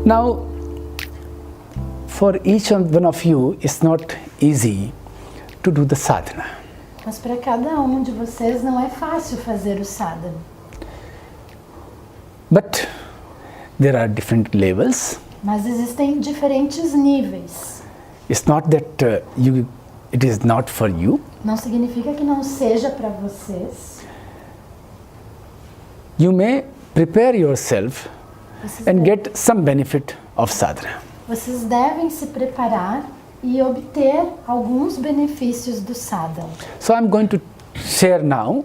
Now, for each one of you, it's not easy to do the sadhana. Mas para cada um de vocês não é fácil fazer o sadhana. But there are different levels. Mas existem diferentes níveis. It's not that it is not for you. Não significa que não seja para vocês. You may prepare yourself and get some benefit of sadhana. Vocês devem se preparar e obter alguns benefícios do sadhana. So I'm going to share now,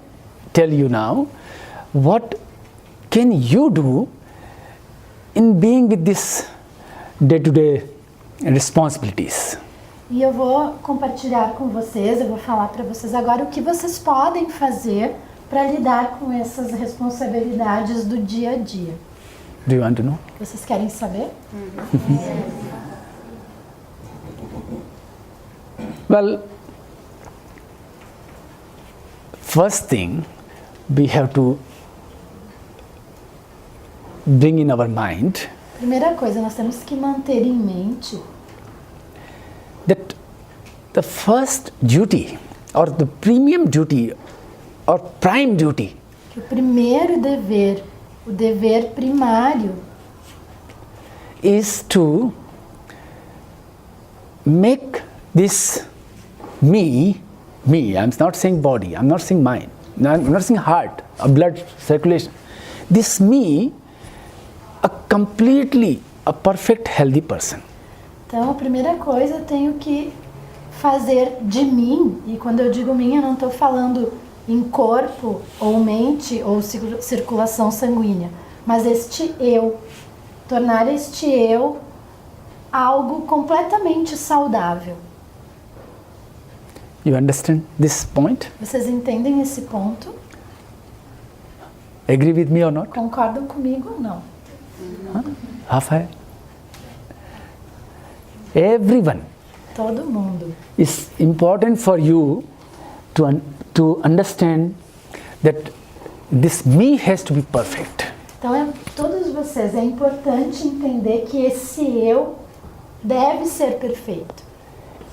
tell you now, what can you do in being with this day-to-day responsibilities. E eu vou compartilhar com vocês, eu vou falar para vocês agora o que vocês podem fazer para lidar com essas responsabilidades do dia a dia. Do you want to know? Vocês querem saber? Well, first thing we have to bring in our mind Primeira coisa, nós temos que manter em mente that the first duty or the premium duty or prime duty que o primeiro dever, o dever primário, is to make this me, I'm not saying body, I'm not saying mind, I'm not saying heart, a blood circulation, this me a perfect healthy person. Então, a primeira coisa, eu tenho que fazer de mim, e quando eu digo mim, eu não estou falando em corpo, ou mente, ou circulação sanguínea, mas este eu, tornar este eu algo completamente saudável. You understand this point? Vocês entendem esse ponto? Agree with me or not? Concordam comigo ou não? Half high? Everyone. Todo mundo. It's important for you to understand that this me has to be perfect. Então, todos vocês, é importante entender que esse eu deve ser perfeito.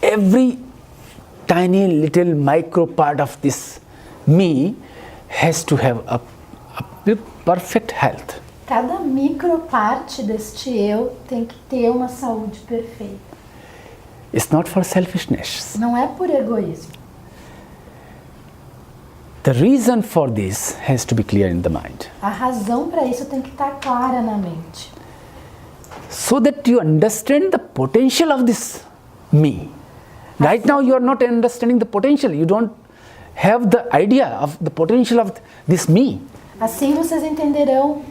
Every tiny little micro part of this me has to have a perfect health. Cada micro parte deste eu tem que ter uma saúde perfeita. It's not for selfishness. Não é por egoísmo. The reason for this has to be clear in the mind. A razão para isso tem que estar clara na mente. So that you understand the potential of this me. Right now you are not understanding the potential. You don't have the idea of the potential of this me. Assim vocês entenderão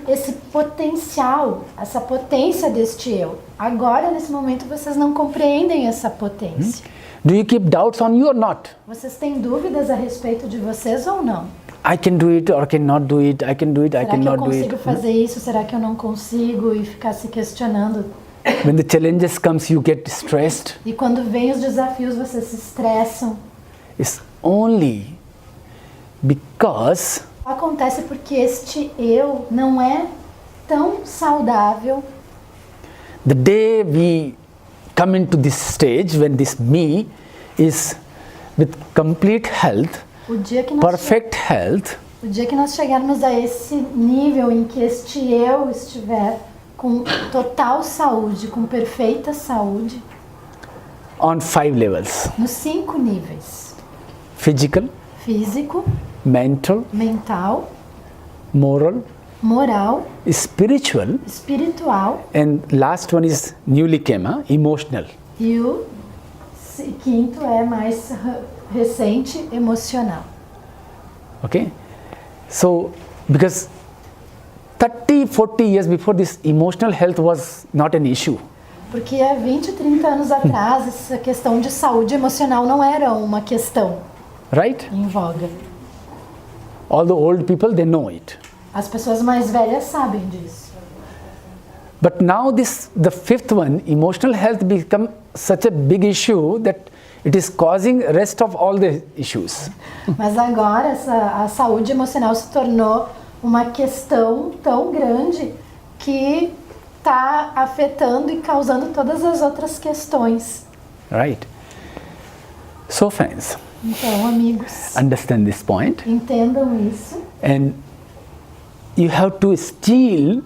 esse potencial, essa potência deste eu. Agora, nesse momento, vocês não compreendem essa potência. Do you keep doubts on you or not? Vocês têm dúvidas a respeito de vocês ou não? I can do it or cannot do it. I can do it, I cannot do it. Será que eu consigo fazer isso? Será que eu não consigo? E ficar se questionando. When the challenges comes, you get stressed. E quando vem os desafios, vocês se estressam. It's only because Acontece porque este eu não é tão saudável. the day we come into this stage, when this me is with complete health, O dia que nós chegarmos a esse nível em que este eu estiver com total saúde, com perfeita saúde, on 5 levels: nos 5 níveis: physical, físico, mental, mental, moral, moral, spiritual, espiritual, and last one is newly came, emotional. e o quinto é mais recente, emocional. Okay? So, because 30, 40 years before, this emotional health was not an issue. Porque há 20, 30 anos atrás, essa questão de saúde emocional não era uma questão Right? em voga. All the old people, they know it. As pessoas mais velhas sabem disso. But now the fifth one, emotional health, become such a big issue that it is causing rest of all the issues. Mas agora a saúde emocional se tornou uma questão tão grande que está afetando e causando todas as outras questões. Right? So friends, Então, amigos, understand this point, entendam isso. and you have to steal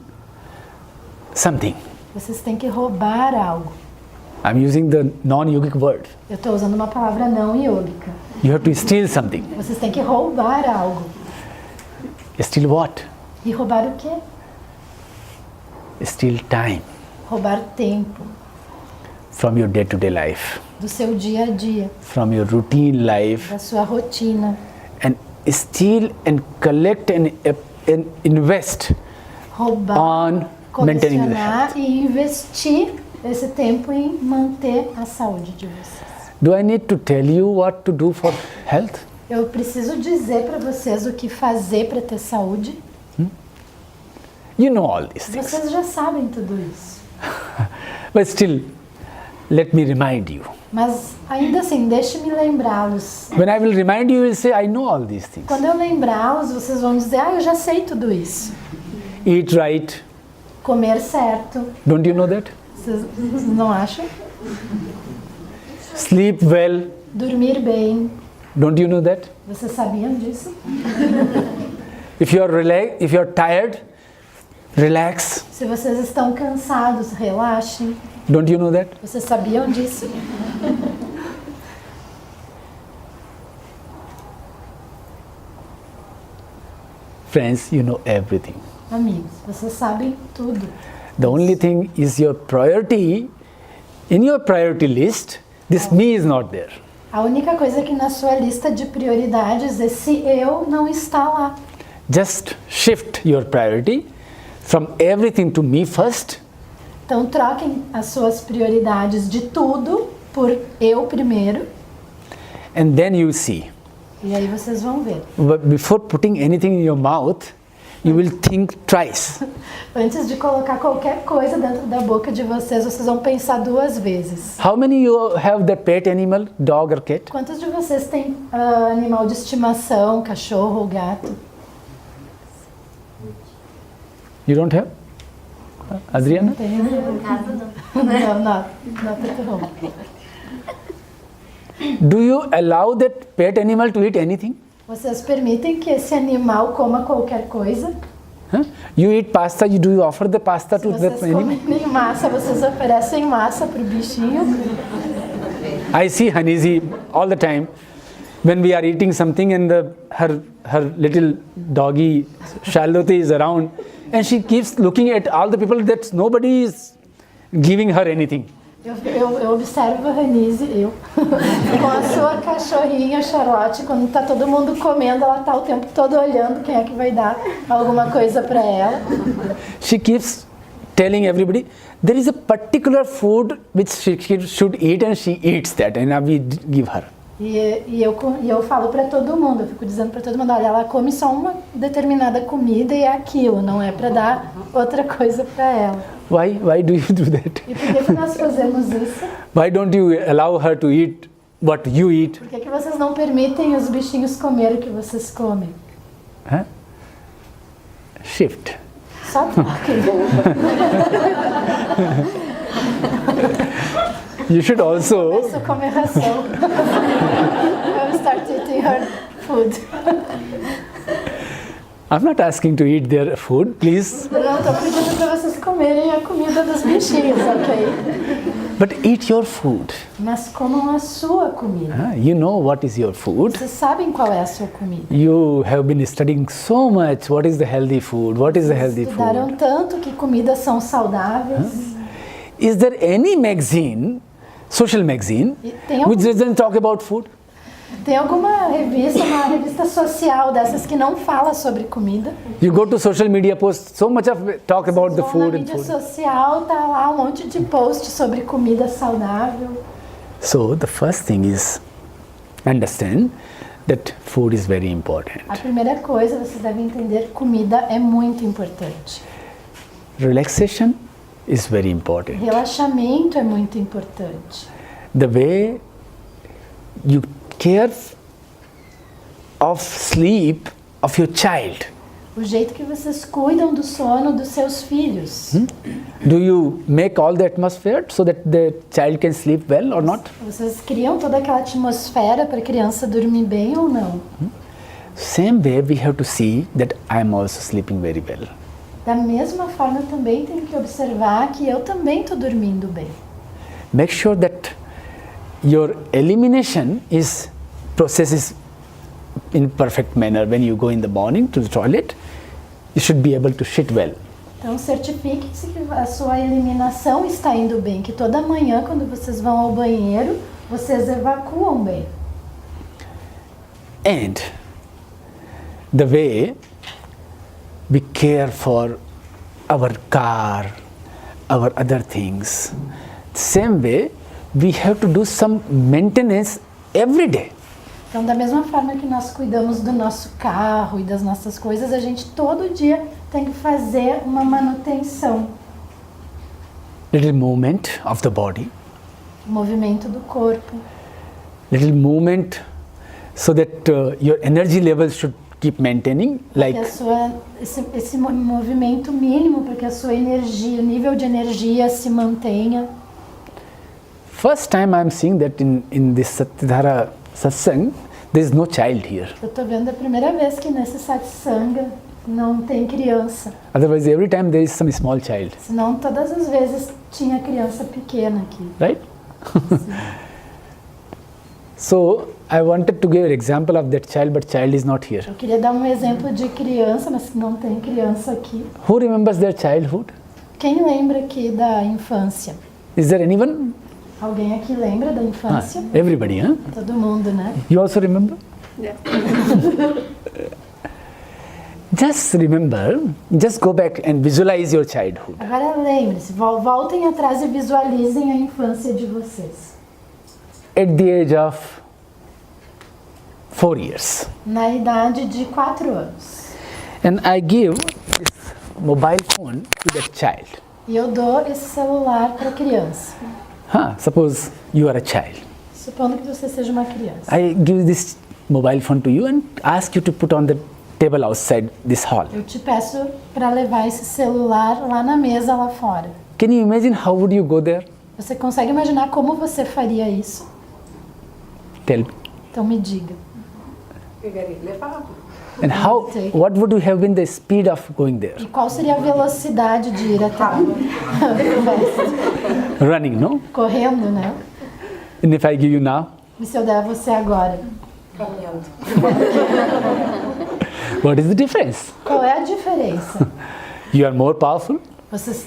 something. Vocês têm que roubar algo. I'm using the non-yogic word. Eu estou usando uma palavra não iógica. You have to steal something. Vocês têm que roubar algo. Steal what? E roubar o quê? Steal time Roubar tempo from your day-to-day life, do seu dia a dia, from your routine life, da sua rotina. and steal and collect and invest Roubar, on maintaining the colecionar health. e investir esse tempo em manter a saúde de vocês. Do I need to tell you what to do for health? Eu preciso dizer para vocês o que fazer para ter saúde. You know all these things. Vocês já sabem tudo isso. But still, let me remind you. Mas ainda assim, deixe-me lembrá-los. When I will remind you, you will say, I know all these things. Quando eu lembrá-los, vocês vão dizer, eu já sei tudo isso. Eat right. Comer certo. Don't you know that? Vocês não acham? Sleep well. Dormir bem. Don't you know that? Vocês sabiam disso? If you are tired, relax. Se vocês estão cansados, relaxem. Don't you know that? Vocês sabiam disso? Friends, you know everything. Amigos, vocês sabem tudo. The only thing is your priority. In your priority list, this me is not there. A única coisa que na sua lista de prioridades, esse eu não está lá. Just shift your priority from everything to me first. Então troquem as suas prioridades de tudo por eu primeiro. And then you see. E aí vocês vão ver. But before putting anything in your mouth, you will think twice. Antes de colocar qualquer coisa dentro da boca de vocês, vocês vão pensar duas vezes. How many you have that pet animal, dog or cat? Quantos de vocês têm animal de estimação, cachorro ou gato? You don't have? Adriana? Tem? Não, not at home. Do you allow that pet animal to eat anything? Vocês permitem que esse animal coma qualquer coisa? Huh? You eat pasta, do you offer the pasta Se to the vocês animal? comem massa, vocês oferecem massa para o bichinho? I see Hanisi all the time when we are eating something and her little doggy Charlotte is around and she keeps looking at all the people that nobody is giving her anything. Eu observo a Hanise, com a sua cachorrinha Charlotte, quando está todo mundo comendo, ela está o tempo todo olhando quem é que vai dar alguma coisa para ela. She keeps telling everybody there is a particular food which she should eat and she eats that and we give her. E eu falo para todo mundo, eu fico dizendo para todo mundo, olha, ela come só uma determinada comida e é aquilo, não é para dar outra coisa para ela. Why do you do that? E por que nós fazemos isso? Why don't you allow her to eat what you eat? Por que vocês não permitem os bichinhos comer o que vocês comem? Huh? Shift. Só troquem. You should also Começo a comer ração. I will start eating her food. I'm not asking to eat their food, please. Eu não estou pedindo para vocês comerem a comida dos bichinhos, ok? But eat your food. Mas comam a sua comida. You know what is your food. Vocês sabem qual é a sua comida. You have been studying so much. What is the healthy food? What is the healthy Estudaram food? tanto que comidas são saudáveis. Is there any magazine, social magazine, which doesn't talk about food? Tem alguma revista, uma revista social dessas que não fala sobre comida? You go to social media posts, so much of talk about the Na food and mídia food. social tá lá um monte de post sobre comida saudável. So the first thing is understand that food is very important. A primeira coisa, vocês devem entender, comida é muito importante. Relaxation is very important. Relaxamento é muito importante. The way you care of sleep of your child. o jeito que vocês cuidam do sono dos seus filhos. Do you make all the atmosphere so that the child can sleep well or not? Vocês criam toda aquela atmosfera para a criança dormir bem ou não? Same way we have to see that I am also sleeping very well. Da mesma forma, eu também tenho que observar que eu também estou dormindo bem. Make sure that your elimination is processes in perfect manner. When you go in the morning to the toilet, you should be able to shit well. Então, certifique-se que a sua eliminação está indo bem, que toda manhã, quando vocês vão ao banheiro, vocês evacuam bem. And the way we care for our car, our other things, same way we have to do some maintenance every day. Então, da mesma forma que nós cuidamos do nosso carro e das nossas coisas, a gente todo dia tem que fazer uma manutenção. Little movement of the body, O movimento do corpo. little movement so that your energy levels should keep maintaining, like Esse movimento mínimo para que a sua energia, o nível de energia se mantenha. first time I am seeing that in this Satyadhara Satsang, there is no child here. Eu estou vendo a primeira vez que nesse Satsang não tem criança. Otherwise, every time there is some small child, Senão todas as vezes tinha criança pequena aqui. right? So I wanted to give an example of that child, but child is not here. Eu queria dar um exemplo de criança, mas não tem criança aqui. Who remembers their childhood? Quem lembra aqui da infância? Is there anyone? Alguém aqui lembra da infância? Everybody, huh? Todo mundo, né? You also remember? Yeah. Just remember, just go back and visualize your childhood. Agora lembre-se, voltem atrás e visualizem a infância de vocês. At the age of 4 years. Na idade de 4 anos. And I give this mobile phone to that child. E eu dou esse celular para a criança. Suppose you are a child. Supondo que você seja uma criança. I give this mobile phone to you and ask you to put on the table outside this hall. Eu te peço para levar esse celular lá na mesa lá fora. Can you imagine how would you go there? Você consegue imaginar como você faria isso? Tell me. Então me diga. Pegaria e levava. And how? What would have been the speed of going there? E qual seria a velocidade de ir até lá? Running, no? Correndo, né? And if I give you now, E se eu der a você agora? Caminhando. what is the difference? Qual é a diferença? You are more powerful. Vocês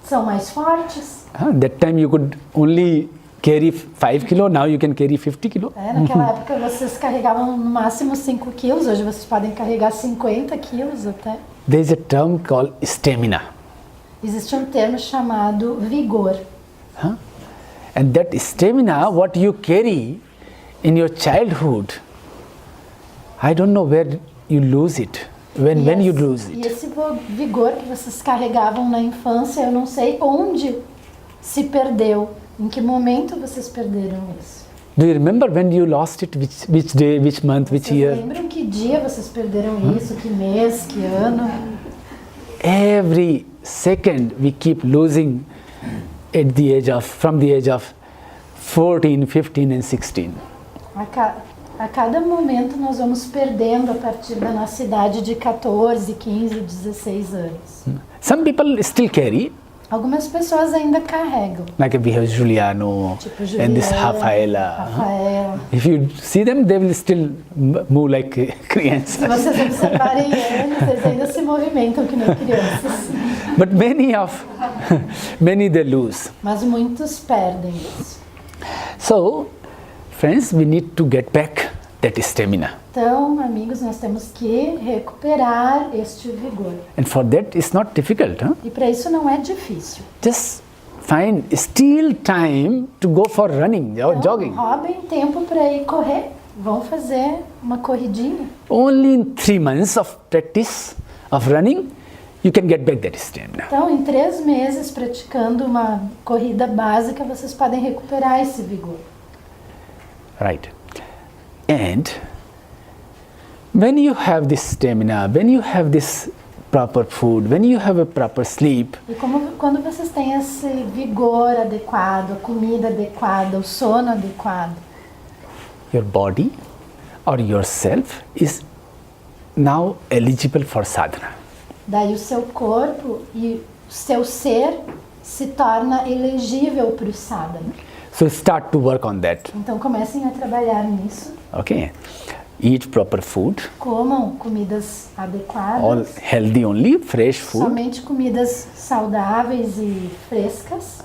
são mais fortes? That time you could only carry 5 kilo, now you can carry 50 kilo. Naquela época vocês carregavam no máximo 5 quilos, hoje vocês podem carregar 50 quilos até. There is a term called stamina. Existe um termo chamado vigor. And that stamina, what you carry in your childhood, I don't know where you lose it, when you lose E it. esse vigor que vocês carregavam na infância, eu não sei onde se perdeu. Em que momento vocês perderam isso? Do you remember when you lost it, which day, which month, which Vocês year? lembram que dia vocês perderam isso, que mês, que ano? Every second we keep losing at the age of, from the age of 14, 15 and 16. A cada momento nós vamos perdendo a partir da nossa idade de 14, 15, 16 anos. Some people still carry, Algumas pessoas ainda carregam. like we have Giuliano Tipo and this Juliana, Rafaela. Rafaela. If you see them, they will still move like Se crianças. vocês observarem eles, eles ainda se movimentam que nem crianças. But many they lose. Mas muitos perdem isso. So, friends, we need to get back that stamina. Então, amigos, nós temos que recuperar este vigor. And for that, it's not difficult. E para isso não é difícil. Just find still time to go for running or Então, jogging. roubem tempo para ir correr. Vão fazer uma corridinha. Only in 3 months of practice of running, you can get back that stamina. Então, em 3 meses praticando uma corrida básica, vocês podem recuperar esse vigor. Right. And When you have this stamina, when you have this proper food, when you have a proper sleep, E quando vocês têm esse vigor adequado, a comida adequada, o sono adequado, your body or yourself is now eligible for sadhana. daí o seu corpo e o seu ser se torna elegível para o sadhana. So start to work on that. Então comecem a trabalhar nisso. Okay, eat proper food, Comam comidas adequadas. all healthy only, fresh food. Somente comidas saudáveis e frescas.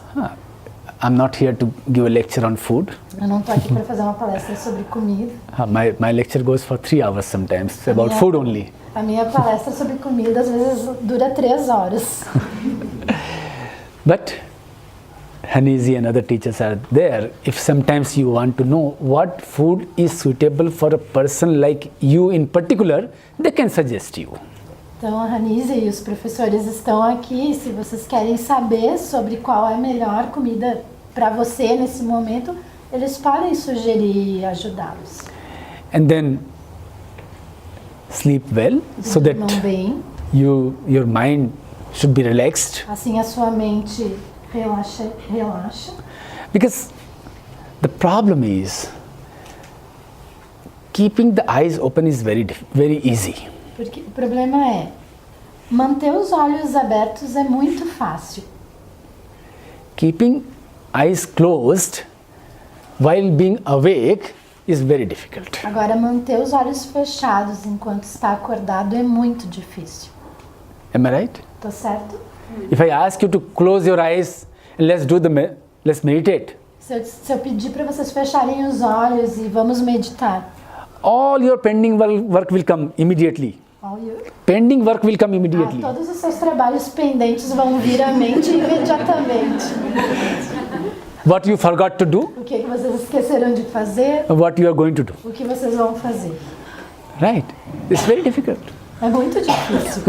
I'm not here to give a lecture on food. Eu não estou aqui para fazer uma palestra sobre comida. My lecture goes for 3 hours sometimes, about food only. A minha palestra sobre comida às vezes dura 3 horas. But Haniji and other teachers are there. If sometimes you want to know what food is suitable for a person like you in particular, they can suggest you. Então a Hanise e os professores estão aqui. Se vocês querem saber sobre qual é a melhor comida para você nesse momento, eles podem sugerir e ajudá-los. And then sleep well so that Dormam bem, your mind should be relaxed. assim a sua mente relaxa. Because the problem is keeping the eyes open is very easy. Porque o problema é manter os olhos abertos é muito fácil. Keeping eyes closed while being awake is very difficult. Agora manter os olhos fechados enquanto está acordado é muito difícil. Am I right? Tá certo? If I ask you to close your eyes and let's meditate, Se eu pedir para vocês fecharem os olhos e vamos meditar, all your pending work will come immediately. Pending work will come immediately. todos os seus trabalhos pendentes vão vir à mente imediatamente. What you forgot to do, O que vocês esqueceram de fazer, what you are going to do. o que vocês vão fazer. Right? It's very difficult. É muito difícil.